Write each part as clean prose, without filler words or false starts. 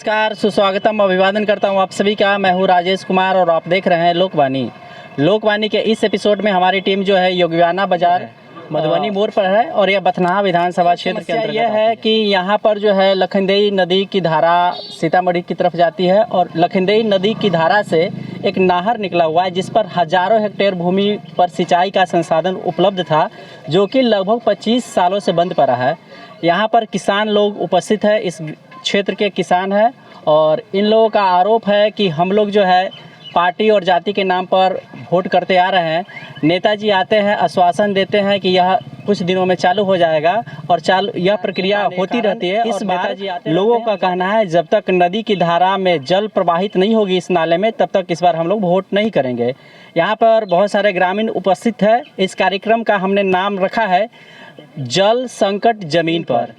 नमस्कार, सुस्वागतम, अभिवादन करता हूं आप सभी का। मैं हूं राजेश कुमार और आप देख रहे हैं लोकवाणी के इस एपिसोड में हमारी टीम जो है योगियाना बाजार मधुबनी मोड़ पर है और यह बथनाहा विधानसभा क्षेत्र के अंतर्गत यह है कि यहाँ पर जो है लखनदेई नदी की धारा सीतामढ़ी की तरफ जाती है और लखनदेई नदी की धारा से एक नहर निकला हुआ है जिस पर हजारों हेक्टेयर भूमि पर सिंचाई का संसाधन उपलब्ध था, जो कि लगभग 25 सालों से बंद पड़ा है। यहाँ पर किसान लोग उपस्थित है, इस क्षेत्र के किसान हैं और इन लोगों का आरोप है कि हम लोग जो है पार्टी और जाति के नाम पर वोट करते आ रहे हैं। नेताजी आते हैं, आश्वासन देते हैं कि यह कुछ दिनों में चालू हो जाएगा और यह प्रक्रिया होती रहती है। इस बार लोगों का कहना है जब तक नदी की धारा में जल प्रवाहित नहीं होगी इस नाले में, तब तक इस बार हम लोग वोट नहीं करेंगे। यहाँ पर बहुत सारे ग्रामीण उपस्थित है। इस कार्यक्रम का हमने नाम रखा है जल संकट जमीन पर।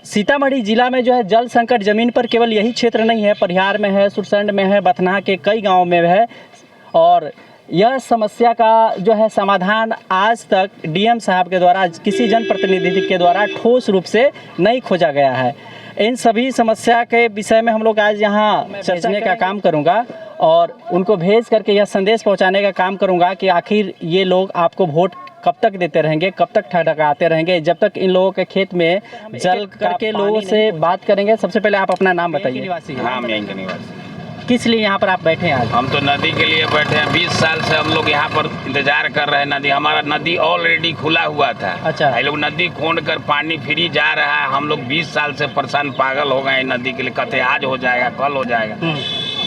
सीतामढ़ी जिला में जो है जल संकट ज़मीन पर केवल यही क्षेत्र नहीं है, परिहार में है, सुरसंड में है, बथनाहा के कई गांव में है और यह समस्या का जो है समाधान आज तक डीएम साहब के द्वारा, किसी जनप्रतिनिधि के द्वारा ठोस रूप से नहीं खोजा गया है। इन सभी समस्या के विषय में हम लोग आज यहाँ चर्चने का काम करूँगा और उनको भेज करके यह संदेश पहुँचाने का काम करूँगा कि आखिर ये लोग आपको वोट कब तक देते रहेंगे, कब तक ठगठगाते रहेंगे, जब तक इन लोगों के खेत में जल करके लोगों से बात करेंगे। सबसे पहले आप अपना नाम बताइए। हाँ, हम यहीं के निवासी। किस लिए यहाँ पर आप बैठे हैं आज? हम तो नदी के लिए बैठे हैं। 20 साल से हम लोग यहाँ पर इंतजार कर रहे हैं। हमारा नदी ऑलरेडी खुला हुआ था। अच्छा, ये लोग नदी खोद कर पानी फ्री जा रहा है। हम लोग 20 साल से परेशान पागल हो गए नदी के लिए। कहते आज हो जाएगा, कल हो जाएगा।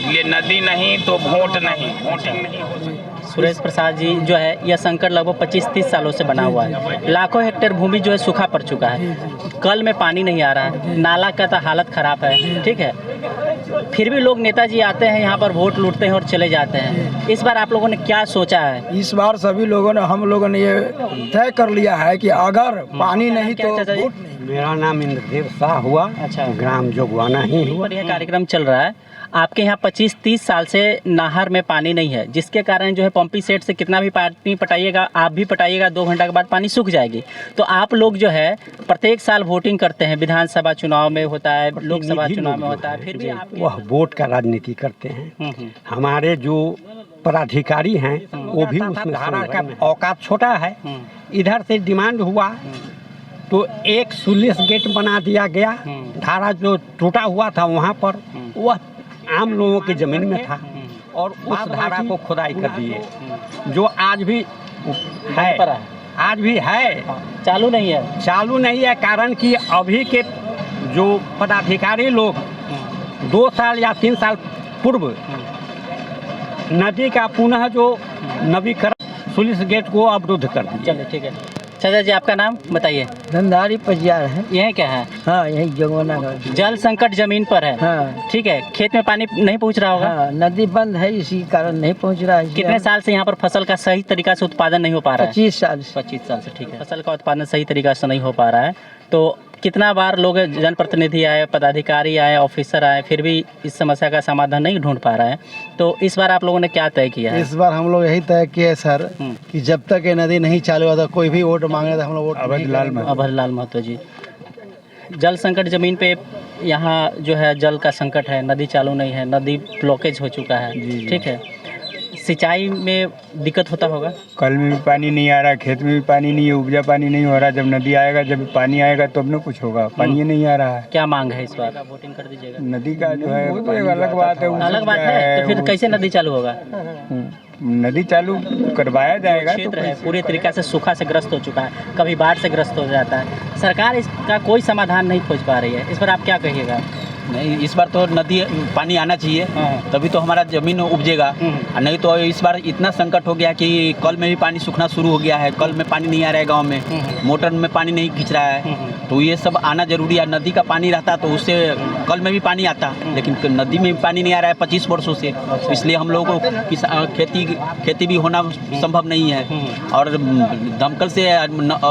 ये नदी नहीं तो वोट नहीं, वोटिंग नहीं हो सकती। सुरेश प्रसाद जी जो है यह संकट लगभग 25-30 सालों से बना हुआ है। लाखों हेक्टेयर भूमि जो है सूखा पड़ चुका है, कल में पानी नहीं आ रहा है, नाला का तो हालत ख़राब है, ठीक है। फिर भी लोग नेताजी आते हैं यहाँ पर वोट लूटते हैं और चले जाते हैं। इस बार आप लोगों ने क्या सोचा है? इस बार सभी लोगों ने, हम लोगों ने ये तय कर लिया है कि अगर पानी नहीं तो वोट नहीं। मेरा नाम इंद्रदेव शाह हुआ। अच्छा, ग्राम जोगवाना ही हुआ। यह कार्यक्रम चल रहा है। आपके यहाँ 25-30 साल से नहर में पानी नहीं है, जिसके कारण जो है पंपी सेट से कितना भी पानी पटाइएगा, आप भी पटाइएगा, 2 घंटा के बाद पानी सूख जाएगी। तो आप लोग जो है प्रत्येक साल वोटिंग करते हैं, विधानसभा चुनाव में होता है, लोकसभा चुनाव में होता है, फिर भी आप वह वोट का राजनीति करते हैं। हमारे जो पदाधिकारी हैं वो भी उसमें धारा का औकात छोटा है। इधर से डिमांड हुआ तो एक सुलिस गेट बना दिया गया। धारा जो टूटा हुआ था वहाँ पर वह आम लोगों की ज़मीन में था और उस धारा को खुदाई कर दिए, जो आज भी है, आज भी है, चालू नहीं है। चालू नहीं है कारण कि अभी के जो पदाधिकारी लोग 2 साल या 3 साल पूर्व नदी का पुनः जो नवीकरण सुलिस गेट को अवरुद्ध कर दिया। चलिए ठीक है। चाचा जी आपका नाम बताइए। धंधारी पजियार है। यह क्या है? हाँ, यही जोगवाना का जल संकट जमीन पर है। हाँ, ठीक है। खेत में पानी नहीं पहुंच रहा होगा। हाँ, नदी बंद है, इसी कारण नहीं पहुंच रहा है। कितने साल से यहाँ पर फसल का सही तरीका से उत्पादन नहीं हो पा रहा है? 25 साल से। 25 साल से, ठीक है। फसल का उत्पादन सही तरीका से नहीं हो पा रहा है, तो कितना बार लोग जनप्रतिनिधि आए, पदाधिकारी आए, ऑफिसर आए, फिर भी इस समस्या का समाधान नहीं ढूंढ पा रहा है। तो इस बार आप लोगों ने क्या तय किया है? इस बार हम लोग यही तय किया है सर कि जब तक ये नदी नहीं चालू होता कोई भी वोट मांगे तो हम लोग वोट अभयलाल महतो जी। जल संकट ज़मीन पे यहाँ जो है जल का संकट है, नदी चालू नहीं है, नदी ब्लॉकेज हो चुका है, ठीक है। सिंचाई में दिक्कत होता होगा। कल में भी पानी नहीं आ रहा, खेत में भी पानी नहीं है, उपजा पानी नहीं हो रहा। जब नदी आएगा, जब पानी आएगा तब न कुछ होगा। पानी नहीं आ रहा है। क्या मांग है इस बार? वोटिंग कर दीजिएगा। नदी का जो है वो तो एक अलग बात है। अलग बात है, तो फिर कैसे नदी चालू होगा? नदी चालू करवाया जाएगा। क्षेत्र है पूरी तरीके से सूखा से ग्रस्त हो चुका है, कभी बाढ़ से ग्रस्त हो जाता है। सरकार इसका कोई समाधान नहीं खोज पा रही है। इस पर आप क्या कहिएगा? नहीं, इस बार तो नदी पानी आना चाहिए, तभी तो हमारा ज़मीन उपजेगा। नहीं तो इस बार इतना संकट हो गया कि कल में भी पानी सूखना शुरू हो गया है। कल में पानी नहीं आ रहा है गांव में, मोटर में पानी नहीं खींच रहा है। तो ये सब आना जरूरी है। नदी का पानी रहता तो उससे कल में भी पानी आता, लेकिन नदी में भी पानी नहीं आ रहा है 25 वर्षों से। इसलिए हम लोगों को खेती भी होना संभव नहीं है। और दमकल से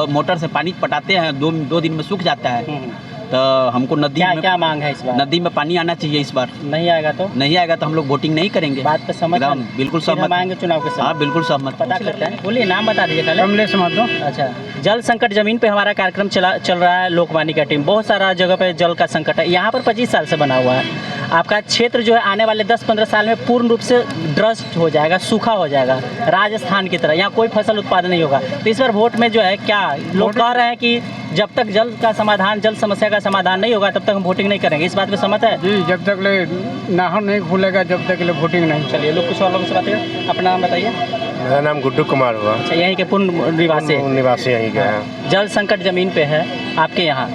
मोटर से पानी पटाते हैं, 2 दिन में सूख जाता है। तो हमको नदी में क्या मांग है इस बार? नदी में पानी आना चाहिए। इस बार नहीं आएगा तो हम लोग वोटिंग नहीं करेंगे। बात पे समझ हम बिल्कुल सहमत आएंगे चुनाव के समय। हाँ, बिल्कुल सहमत। पता करते हैं। बोलिए, नाम बता दीजिए। कमलेश महतो। अच्छा, जल संकट जमीन पे हमारा कार्यक्रम चल रहा है। लोकवाणी का टीम, बहुत सारा जगह पे जल का संकट है। यहाँ पर 25 साल से बना हुआ है। आपका क्षेत्र जो है आने वाले 10-15 साल में पूर्ण रूप से ड्रस्ट हो जाएगा, सूखा हो जाएगा, राजस्थान की तरह। यहाँ कोई फसल उत्पादन नहीं होगा। तो इस बार वोट में जो है क्या लोग कह रहे हैं कि जब तक जल समस्या का समाधान नहीं होगा तब तक हम वोटिंग नहीं करेंगे। इस बात पे सहमत है? जी, जब तक ले नहर नहीं खुलेगा जब तक ले वोटिंग नहीं। चलिए लोग कुछ और लोगों से बात करें। अपना नाम बताइए। मेरा नाम गुड्डू कुमार हुआ। अच्छा, यहीं के पूर्ण निवासी निवासी यहीं के हैं। जल संकट जमीन पे है आपके यहाँ।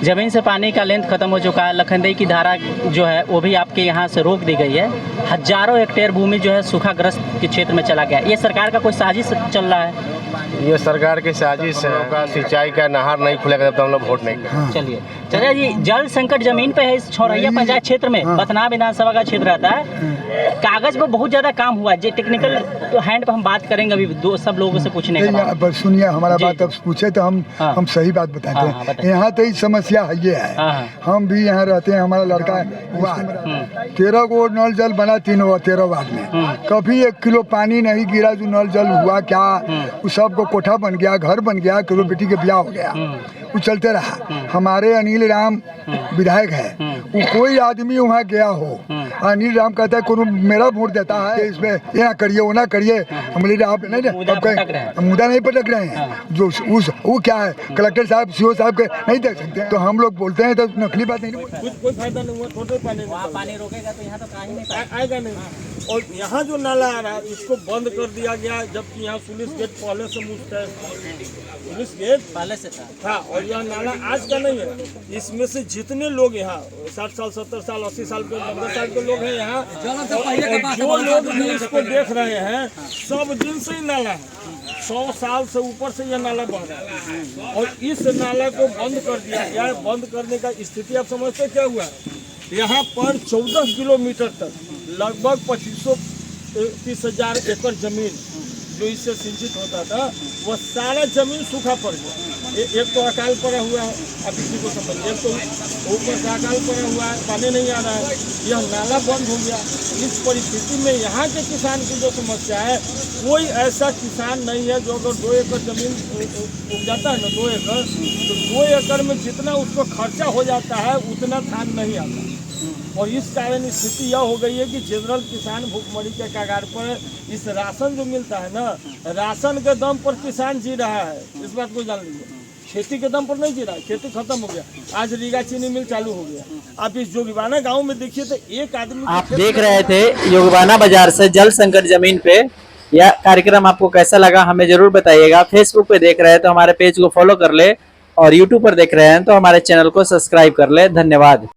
जमीन से पानी का लेंथ खत्म हो चुका है। लखनदेई की धारा जो है वो भी आपके यहाँ से रोक दी गई है। हजारों हेक्टेयर भूमि जो है सूखाग्रस्त के क्षेत्र में चला गया। ये सरकार का कोई साजिश चल रहा है? ये सरकार की साजिश है। का सिंचाई का नहर नहीं खुलेगा तब तो हम लोग वोट नहीं करेंगे। चलिए चाचा जी, जल संकट जमीन पे है। इस छौरैया पंचायत क्षेत्र में बथनाहा विधानसभा का क्षेत्र रहता है। कागज पर बहुत ज्यादा काम हुआ है। जो टेक्निकल तो हैंड पर हम बात करेंगे अभी सब लोगों से पूछने के बाद। पर सुनिए हमारा बात, अब पूछे तो हम सही बात बताते हैं। यहाँ तो समस्या है ये है। हम भी यहाँ रहते हैं, हमारा लड़का हुआ 13 गो नल जल बना 13 वार्ड में। कभी 1 किलो पानी नहीं गिरा जो नल जल हुआ क्या। उस सबको कोठा बन गया, घर बन गया, किलो बेटी के ब्याह हो गया, वो चलते रहा। हमारे अनिल राम विधायक है, वो कोई आदमी वहाँ गया हो, अनिल राम कहता है कोनो मेरा वोट देता है इसमें ये ना करिए वो ना करिए। हम ले आप नहीं मुद्दा नहीं पटक रहे हैं। जो वो क्या है, कलेक्टर साहब सीओ साहब के नहीं देख सकते तो हम लोग बोलते हैं तो नकली बात नहीं बोलते। कोई फायदा नहीं हुआ। टोटल पानी रोकेगा तो यहाँ तो कहीं आएगा नहीं। और यहाँ जो नाला आ रहा है इसको बंद कर दिया गया, जबकि यहाँ पुलिस गेट पहले से मुस्तैद, पुलिस गेट पहले से था। और यह नाला आज का नहीं है। इसमें से जितने लोग यहाँ 60 साल 70 साल 80 साल के 90 साल के लोग हैं यहाँ, जो लोग भी इसको देख रहे हैं सब दिन से ही नाला है। 100 साल से ऊपर से यह नाला बह रहा है और इस नाला को बंद कर दिया गया। बंद करने का स्थिति आप समझते क्या हुआ। यहाँ पर 14 किलोमीटर तक लगभग 25-30 हज़ार एकड़ जमीन जो इससे सिंचित होता था वह सारा जमीन सूखा पड़ गया। एक तो अकाल पड़ा हुआ है, अब किसी को समझ, एक तो ऊपर से अकाल पड़ा हुआ है, पानी नहीं आ रहा है, यह नाला बंद हो गया। इस परिस्थिति में यहाँ के किसान की जो समस्या है, कोई ऐसा किसान नहीं है जो अगर 2 एकड़ जमीन उपजाता है ना 2 एकड़, तो 2 एकड़ में जितना उसको खर्चा हो जाता है उतना धान नहीं आता। और इस कारण स्थिति यह हो गई है कि जनरल किसान भूखमरी के कगार पर। इस राशन जो मिलता है ना, राशन के दम पर किसान जी रहा है। इस बात को जान लीजिए, खेती के दम पर नहीं जी रहा। खेती खत्म हो गया। आज रीगा चीनी मिल चालू हो गया। आप इस जोगीवाना गांव में देखिए तो एक आदमी। आप देख रहे थे योगवाना बाजार से जल संकट जमीन पे। यह कार्यक्रम आपको कैसा लगा हमें जरूर बताइएगा। फेसबुक पे देख रहे हैं तो हमारे पेज को फॉलो कर ले, और यूट्यूब पर देख रहे हैं तो हमारे चैनल को सब्सक्राइब कर ले। धन्यवाद।